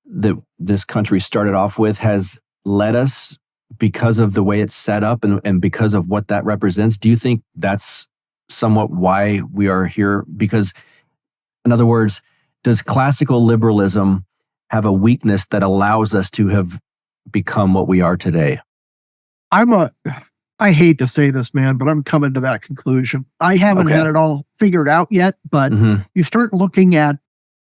that this country started off with has led us, because of the way it's set up and because of what that represents? Do you think that's somewhat why we are here? Because, in other words, does classical liberalism have a weakness that allows us to have become what we are today? I'm a I hate to say this, man, but I'm coming to that conclusion. I haven't had it all figured out yet, but you start looking at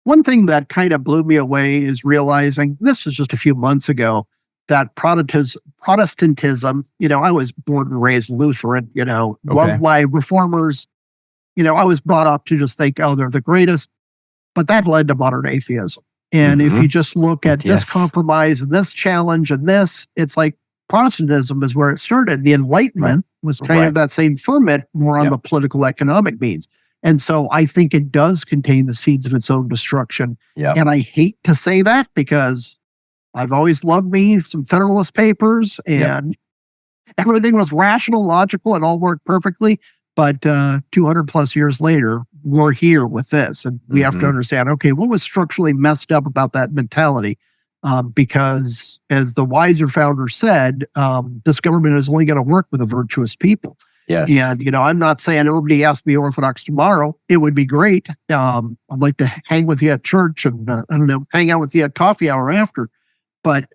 one thing that kind of blew me away is realizing this was just a few months ago that Protestantism, I was born and raised Lutheran, love my reformers. I was brought up to just think, oh, they're the greatest, but that led to modern atheism. And if you just look at this compromise and this challenge and this, it's like Protestantism is where it started. The Enlightenment was kind of that same ferment, more on the political economic means. And so I think it does contain the seeds of its own destruction. And I hate to say that because I've always loved me some Federalist Papers and everything was rational, logical, and all worked perfectly. But 200 plus years later, we're here with this. And we have to understand, okay, what was structurally messed up about that mentality? Because as the wiser founder said, this government is only going to work with the virtuous people. Yes. And, I'm not saying everybody has to be Orthodox tomorrow. It would be great. I'd like to hang with you at church and, hang out with you at coffee hour after. But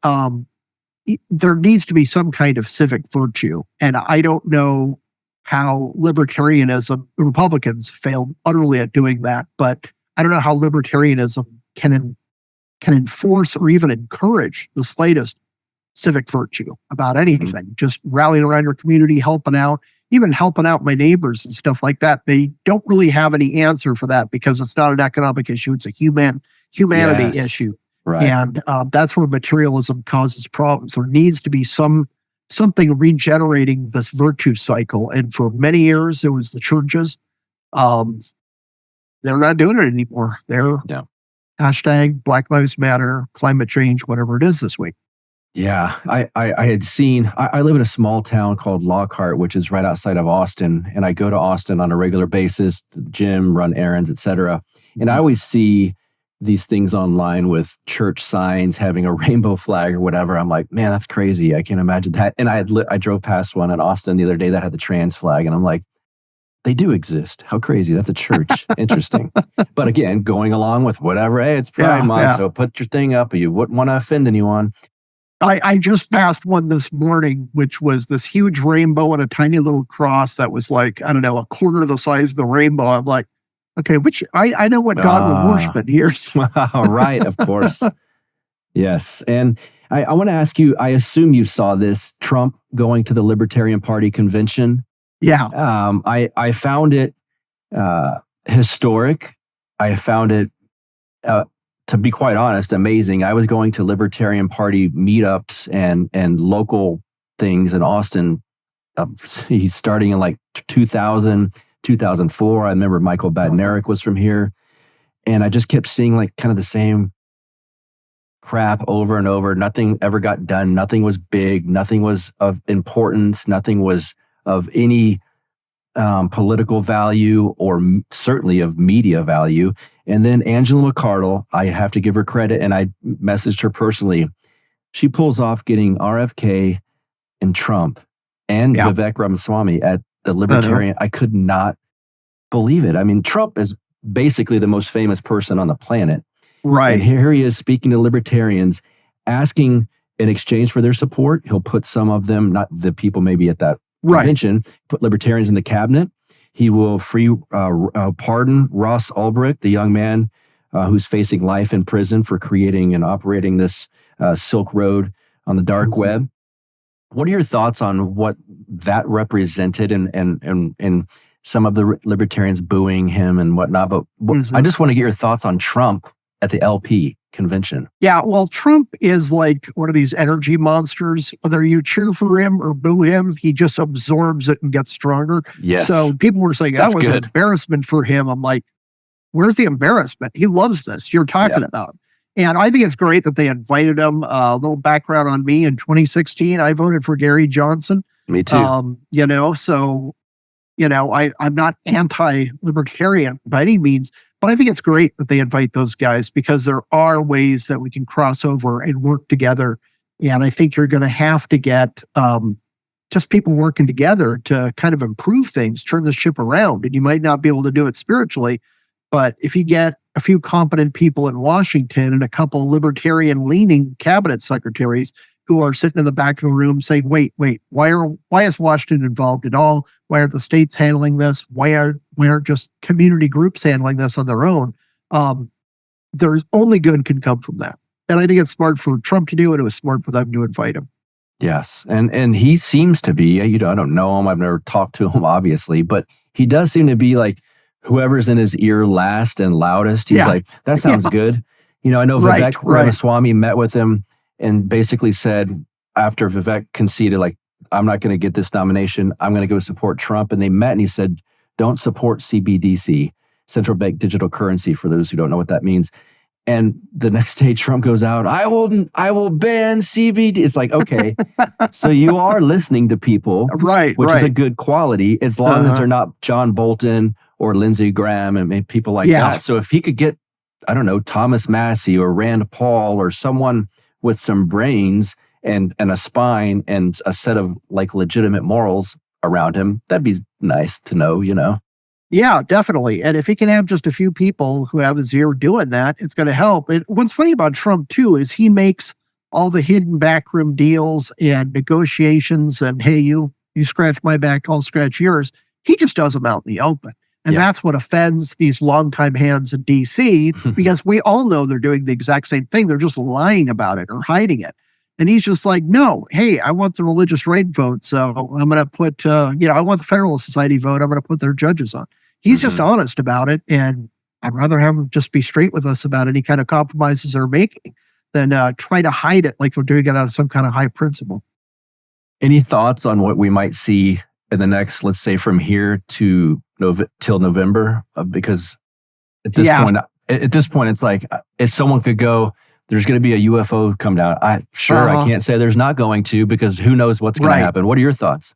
there needs to be some kind of civic virtue. And I don't know how libertarianism, Republicans failed utterly at doing that. But I don't know how libertarianism can enforce or even encourage the slightest civic virtue about anything. Just rallying around your community, helping out, even helping out my neighbors and stuff like that. They don't really have any answer for that because it's not an economic issue. It's a humanity issue. Right. And that's where materialism causes problems. There needs to be something regenerating this virtue cycle. And for many years, it was the churches. They're not doing it anymore. They're hashtag Black Lives Matter, climate change, whatever it is this week. Yeah, I had seen, I live in a small town called Lockhart, which is right outside of Austin. And I go to Austin on a regular basis, to the gym, run errands, etc. And I always see these things online with church signs having a rainbow flag or whatever. I'm like, man, that's crazy. I can't imagine that. And I drove past one in Austin the other day that had the trans flag. And I'm like, they do exist. How crazy. That's a church. Interesting. But again, going along with whatever, hey, it's Pride Month, so put your thing up. You wouldn't want to offend anyone. I just passed one this morning, which was this huge rainbow and a tiny little cross that was like, I don't know, a quarter of the size of the rainbow. I'm like, okay, I know what God would worship in here. Right, of course. Yes. And I want to ask you, I assume you saw this, Trump going to the Libertarian Party convention. Yeah. I found it historic. I found it, to be quite honest, amazing. I was going to Libertarian Party meetups and local things in Austin. He's starting in like 2000, 2004. I remember Michael Badnarik was from here. And I just kept seeing like kind of the same crap over and over. Nothing ever got done. Nothing was big. Nothing was of importance. Nothing was of any political value or certainly of media value. And then Angela McArdle, I have to give her credit, and I messaged her personally. She pulls off getting RFK and Trump and Vivek Ramaswamy at the Libertarian. I could not believe it. I mean, Trump is basically the most famous person on the planet. Right. And here he is speaking to libertarians, asking in exchange for their support, he'll put some of them, not the people maybe at that convention, put libertarians in the cabinet. He will pardon Ross Ulbricht, the young man who's facing life in prison for creating and operating this Silk Road on the dark web. What are your thoughts on what that represented and some of the libertarians booing him and whatnot? But I just want to get your thoughts on Trump at the LP convention. Yeah, well, Trump is like one of these energy monsters. Whether you cheer for him or boo him, he just absorbs it and gets stronger. Yes. So people were saying that was an embarrassment for him. I'm like, where's the embarrassment? He loves this. You're talking about. And I think it's great that they invited him. A little background on me. In 2016, I voted for Gary Johnson. Me too. I'm not anti-libertarian by any means, but I think it's great that they invite those guys because there are ways that we can cross over and work together. And I think you're going to have to get just people working together to kind of improve things, turn the ship around. And you might not be able to do it spiritually, but if you get a few competent people in Washington and a couple libertarian-leaning cabinet secretaries, who are sitting in the back of the room saying, wait, why is Washington involved at all? Why aren't the states handling this? Why aren't just community groups handling this on their own? There's only good can come from that. And I think it's smart for Trump to do it. It was smart for them to invite him. Yes. And he seems to be, I don't know him. I've never talked to him, obviously, but he does seem to be like whoever's in his ear last and loudest. He's like, that sounds good. I know Vivek Ramaswamy met with him and basically said, after Vivek conceded, like, I'm not going to get this nomination, I'm going to go support Trump. And they met and he said, don't support CBDC, central bank digital currency, for those who don't know what that means. And the next day Trump goes out, I will ban CBD. It's like, okay, so you are listening to people, which is a good quality, as long as they're not John Bolton or Lindsey Graham and people like that. So if he could get, I don't know, Thomas Massey or Rand Paul or someone with some brains and a spine and a set of like legitimate morals around him, that'd be nice to know, Yeah, definitely. And if he can have just a few people who have his ear doing that, it's going to help. And what's funny about Trump, too, is he makes all the hidden backroom deals and negotiations and, hey, you scratch my back, I'll scratch yours. He just does them out in the open. And that's what offends these longtime hands in D.C. because we all know they're doing the exact same thing. They're just lying about it or hiding it. And he's just like, no, hey, I want the religious right vote. So I'm going to put, I want the Federalist Society vote. I'm going to put their judges on. He's just honest about it. And I'd rather have him just be straight with us about any kind of compromises they're making than try to hide it like they're doing it out of some kind of high principle. Any thoughts on what we might see in the next, let's say from here to till November? Because at this point, it's like, if someone could go, there's going to be a UFO come down. I can't say there's not going to, because who knows what's going to happen. What are your thoughts?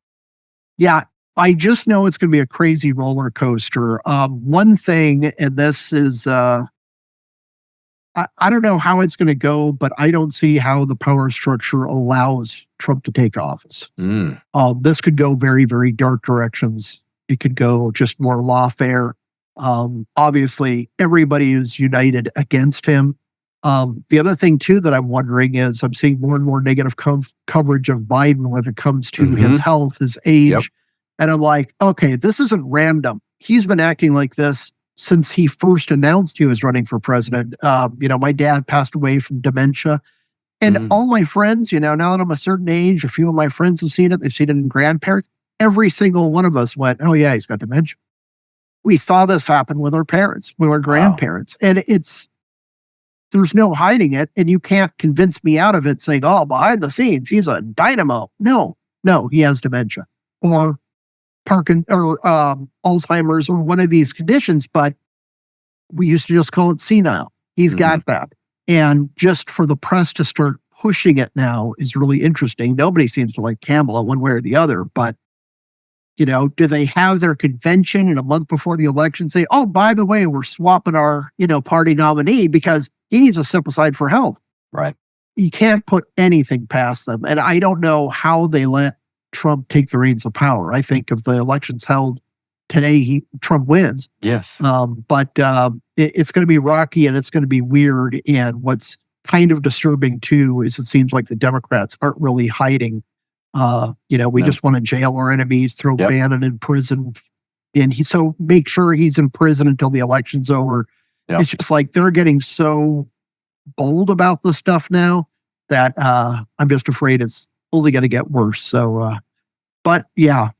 Yeah, I just know it's going to be a crazy roller coaster. One thing, and this is, I don't know how it's going to go, but I don't see how the power structure allows Trump to take office. This could go very, very dark directions. It could go just more lawfare. Obviously, everybody is united against him. The other thing, too, that I'm wondering is I'm seeing more and more negative coverage of Biden when it comes to his health, his age. And I'm like, okay, this isn't random. He's been acting like this since he first announced he was running for president. My dad passed away from dementia. And all my friends, now that I'm a certain age, a few of my friends have seen it. They've seen it in grandparents. Every single one of us went, oh, yeah, he's got dementia. We saw this happen with our parents, with our grandparents. And there's no hiding it, and you can't convince me out of it saying, oh, behind the scenes, he's a dynamo. No, he has dementia or Alzheimer's or one of these conditions, but we used to just call it senile. He's got that. And just for the press to start pushing it now is really interesting. Nobody seems to like Kamala one way or the other, but do they have their convention and a month before the election say, oh, by the way, we're swapping our, party nominee because he needs to step aside for health. Right. You can't put anything past them. And I don't know how they let Trump take the reins of power. I think if the election's held today, Trump wins. Yes. But it's going to be rocky and it's going to be weird. And what's kind of disturbing too is it seems like the Democrats aren't really hiding. We just want to jail our enemies, throw Bannon in prison, and so make sure he's in prison until the election's over. It's just like they're getting so bold about this stuff now that I'm just afraid it's only going to get worse. So, but yeah,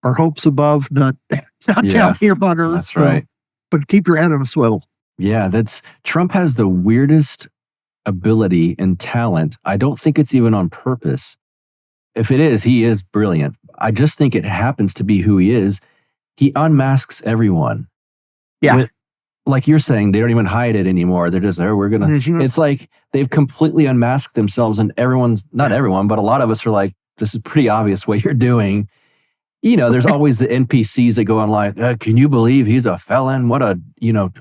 our hopes above, not down here on earth. That's right. But keep your head on a swivel. Yeah, Trump has the weirdest ability and talent. I don't think it's even on purpose. If it is, he is brilliant. I just think it happens to be who he is. He unmasks everyone. Yeah. Like you're saying, they don't even hide it anymore. They're just, we're going to... It's like they've completely unmasked themselves, and not everyone, but a lot of us are like, this is pretty obvious what you're doing. There's always the NPCs that go on like, can you believe he's a felon? What a,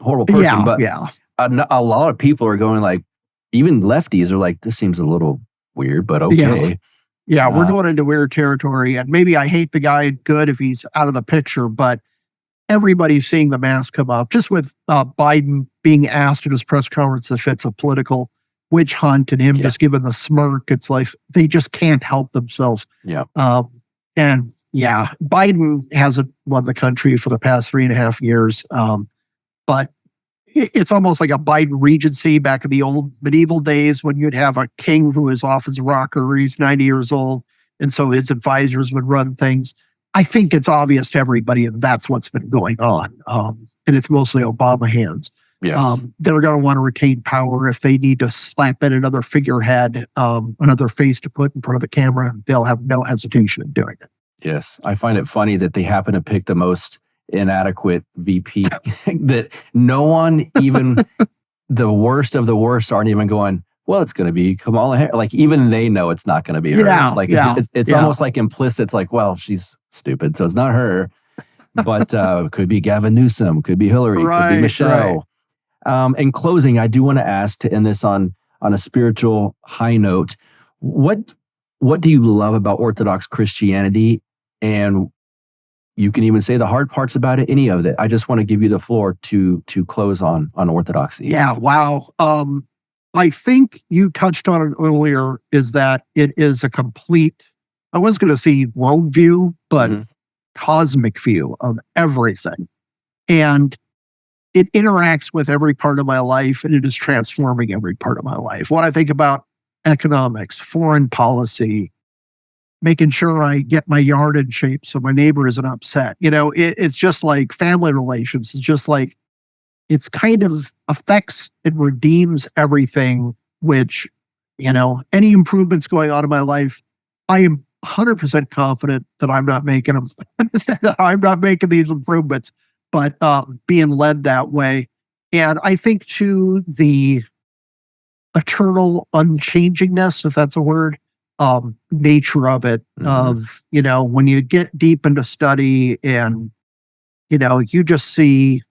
horrible person. But a lot of people are going like, even lefties are like, this seems a little weird, but okay. Yeah, we're going into weird territory, and maybe I hate the guy good if he's out of the picture, but everybody's seeing the mask come up. Just with Biden being asked at his press conference if it's a political witch hunt and him just giving the smirk. It's like they just can't help themselves. Yeah. And yeah, Biden hasn't run the country for the past 3.5 years. But it's almost like a Biden regency back in the old medieval days when you'd have a king who is off his rocker, he's 90 years old, and so his advisors would run things. I think it's obvious to everybody, and that's what's been going on. And it's mostly Obama hands. Yes. They're going to want to retain power. If they need to slap in another figurehead, another face to put in front of the camera, they'll have no hesitation in doing it. Yes. I find it funny that they happen to pick the most inadequate VP that no one, even the worst of the worst, aren't even going, well, it's going to be Kamala Harris. Like, even they know it's not going to be her. It's almost like implicit. It's like, well, she's stupid, so it's not her. But could be Gavin Newsom, could be Hillary, could be Michelle. Right. In closing, I do want to ask, to end this on a spiritual high note, what do you love about Orthodox Christianity? And you can even say the hard parts about it, any of it. I just want to give you the floor to close on orthodoxy. Yeah, wow. I think you touched on it earlier, is that it is a complete, I was going to say worldview, but cosmic view of everything. And it interacts with every part of my life, and it is transforming every part of my life. When I think about economics, foreign policy, making sure I get my yard in shape so my neighbor isn't upset. It's just like family relations. It's just like, it's kind of affects and redeems everything, which, any improvements going on in my life, I am 100% confident that I'm not making them. I'm not making these improvements, but being led that way. And I think to the eternal unchangingness, if that's a word, nature of it, of, when you get deep into study and, you just see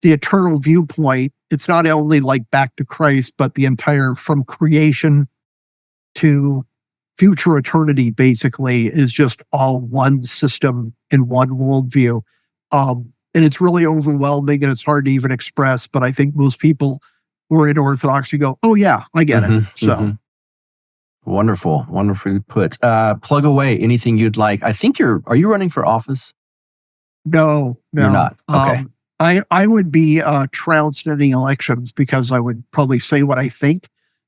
the eternal viewpoint. It's not only like back to Christ, but the entire, from creation to future eternity, basically, is just all one system in one worldview. And it's really overwhelming and it's hard to even express, but I think most people who are in Orthodoxy go, oh yeah, I get it. So. Wonderful. Wonderfully put. Plug away anything you'd like. I think are you running for office? No. You're not. Okay. I would be trounced in any elections because I would probably say what I think.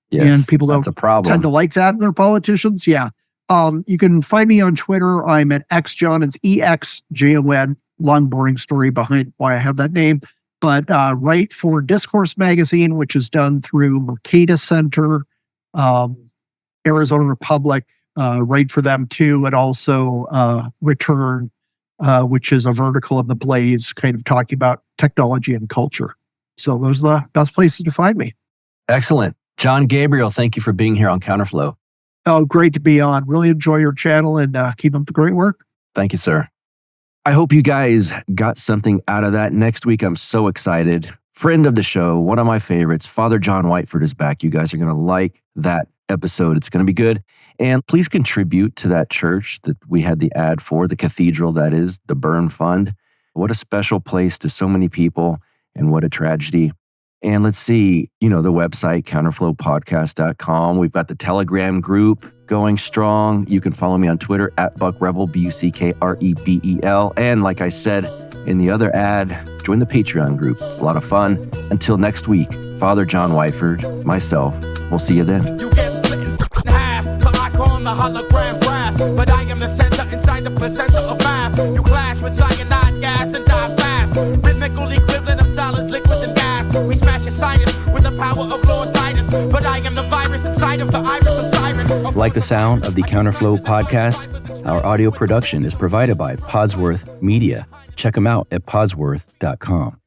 Yes, and people don't tend to like that in their politicians. Yeah. You can find me on Twitter. I'm at xjon. It's EXJON. Long, boring story behind why I have that name. But write for Discourse Magazine, which is done through Mercatus Center, Arizona Republic, write for them too, and also Return, which is a vertical of the Blaze, kind of talking about technology and culture. So those are the best places to find me. Excellent. Jon Gabriel, thank you for being here on Counterflow. Oh, great to be on. Really enjoy your channel and keep up the great work. Thank you, sir. I hope you guys got something out of that. Next week, I'm so excited. Friend of the show, one of my favorites, Father John Whiteford is back. You guys are going to like that episode. It's going to be good. And please contribute to that church that we had the ad for, the cathedral, that is, the Burn Fund. What a special place to so many people, and what a tragedy. And let's see, the website, counterflowpodcast.com. We've got the Telegram group going strong. You can follow me on Twitter at BuckRebel, BuckRebel. And like I said in the other ad, join the Patreon group. It's a lot of fun. Until next week, Father John Whiteford, myself, we'll see you then. You get split in half, but I call the hologram brass. But I am the center inside the placenta of math. You clash with cyanide gas and die fast. Rhythmical equivalent of solids, liquid and gas. We smash your sinus with the power of Lord Titus. But I am the virus inside of the iris of Cyrus. Like the sound of the Counterflow podcast? Our audio production is provided by Podsworth Media. Check them out at podsworth.com.